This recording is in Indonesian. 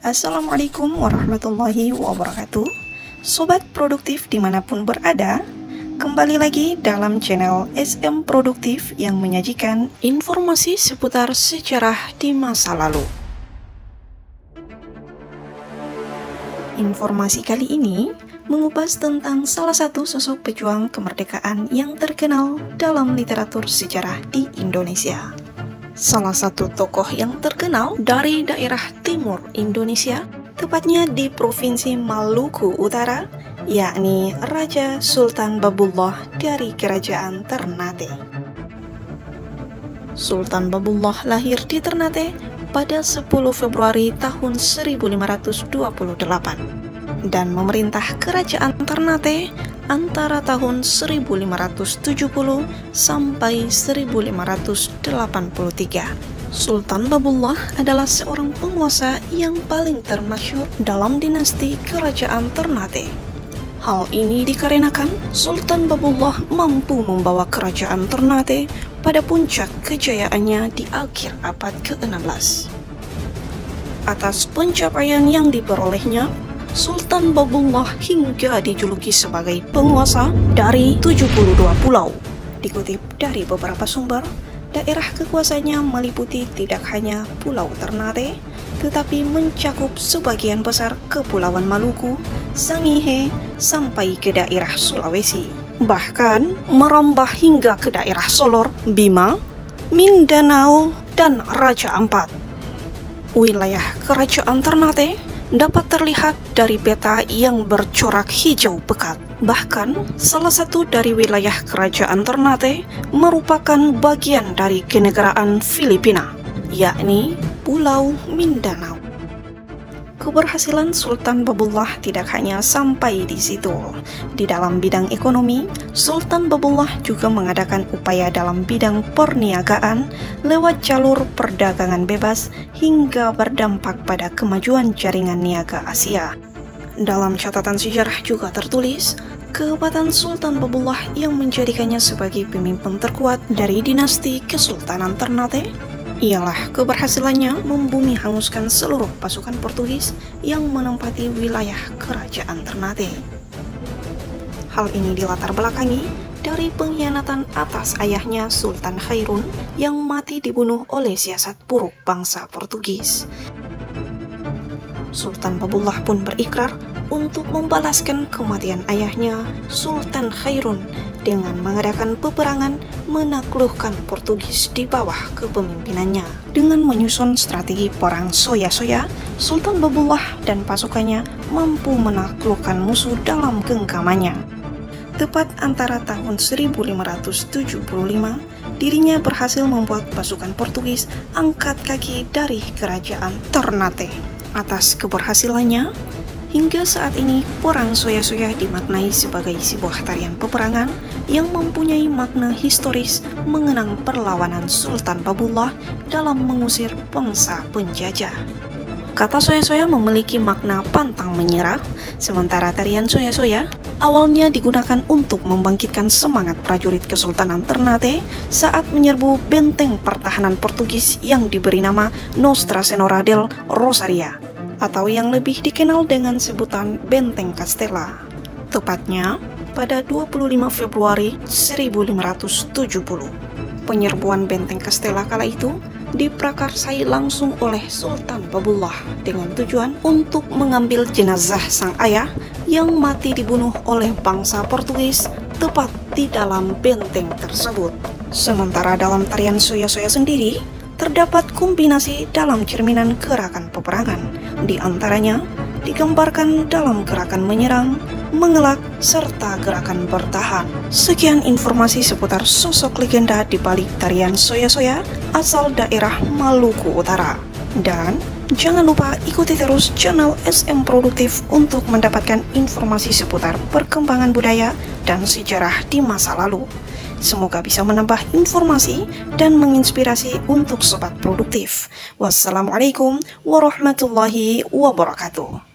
Assalamualaikum warahmatullahi wabarakatuh. Sobat produktif dimanapun berada, kembali lagi dalam channel SM Produktif yang menyajikan informasi seputar sejarah di masa lalu. Informasi kali ini mengupas tentang salah satu sosok pejuang kemerdekaan yang terkenal dalam literatur sejarah di Indonesia. Salah satu tokoh yang terkenal dari daerah timur Indonesia, tepatnya di Provinsi Maluku Utara, yakni Raja Sultan Babullah dari Kerajaan Ternate. Sultan Babullah lahir di Ternate pada 10 Februari tahun 1528 dan memerintah Kerajaan Ternate antara tahun 1570 sampai 1583. Sultan Babullah adalah seorang penguasa yang paling termasyhur dalam dinasti Kerajaan Ternate. Hal ini dikarenakan Sultan Babullah mampu membawa Kerajaan Ternate pada puncak kejayaannya di akhir abad ke-16. Atas pencapaian yang diperolehnya, Sultan Babullah hingga dijuluki sebagai penguasa dari 72 pulau. Dikutip dari beberapa sumber, daerah kekuasaannya meliputi tidak hanya Pulau Ternate, tetapi mencakup sebagian besar Kepulauan Maluku, Sangihe, sampai ke daerah Sulawesi. Bahkan merambah hingga ke daerah Solor, Bima, Mindanao, dan Raja Ampat. Wilayah Kerajaan Ternate dapat terlihat dari peta yang bercorak hijau pekat. Bahkan, salah satu dari wilayah Kerajaan Ternate merupakan bagian dari kenegaraan Filipina, yakni Pulau Mindanao. Keberhasilan Sultan Babullah tidak hanya sampai di situ. Di dalam bidang ekonomi, Sultan Babullah juga mengadakan upaya dalam bidang perniagaan lewat jalur perdagangan bebas hingga berdampak pada kemajuan jaringan niaga Asia. Dalam catatan sejarah juga tertulis, kehebatan Sultan Babullah yang menjadikannya sebagai pemimpin terkuat dari dinasti Kesultanan Ternate ialah keberhasilannya membumi hanguskan seluruh pasukan Portugis yang menempati wilayah Kerajaan Ternate. Hal ini dilatar belakangi dari pengkhianatan atas ayahnya Sultan Khairun yang mati dibunuh oleh siasat buruk bangsa Portugis. Sultan Babullah pun berikrar untuk membalaskan kematian ayahnya Sultan Khairun dengan mengadakan peperangan menaklukkan Portugis di bawah kepemimpinannya. Dengan menyusun strategi perang soya-soya, Sultan Babullah dan pasukannya mampu menaklukkan musuh dalam genggamannya. Tepat antara tahun 1575, dirinya berhasil membuat pasukan Portugis angkat kaki dari Kerajaan Ternate. Atas keberhasilannya, hingga saat ini, perang soya-soya dimaknai sebagai sebuah tarian peperangan yang mempunyai makna historis mengenang perlawanan Sultan Babullah dalam mengusir bangsa penjajah. Kata soya-soya memiliki makna pantang menyerah, sementara tarian soya-soya awalnya digunakan untuk membangkitkan semangat prajurit Kesultanan Ternate saat menyerbu benteng pertahanan Portugis yang diberi nama Nostra Senhora del Rosaria, atau yang lebih dikenal dengan sebutan Benteng Castella. Tepatnya pada 25 Februari 1570. Penyerbuan Benteng Castella kala itu diprakarsai langsung oleh Sultan Babullah dengan tujuan untuk mengambil jenazah sang ayah yang mati dibunuh oleh bangsa Portugis tepat di dalam benteng tersebut. Sementara dalam tarian soya-soya sendiri, terdapat kombinasi dalam cerminan gerakan peperangan. Di antaranya digambarkan dalam gerakan menyerang, mengelak, serta gerakan bertahan. Sekian informasi seputar sosok legenda di balik tarian soya-soya asal daerah Maluku Utara. Dan jangan lupa ikuti terus channel SM Produktif untuk mendapatkan informasi seputar perkembangan budaya dan sejarah di masa lalu. Semoga bisa menambah informasi dan menginspirasi untuk sobat produktif. Wassalamualaikum warahmatullahi wabarakatuh.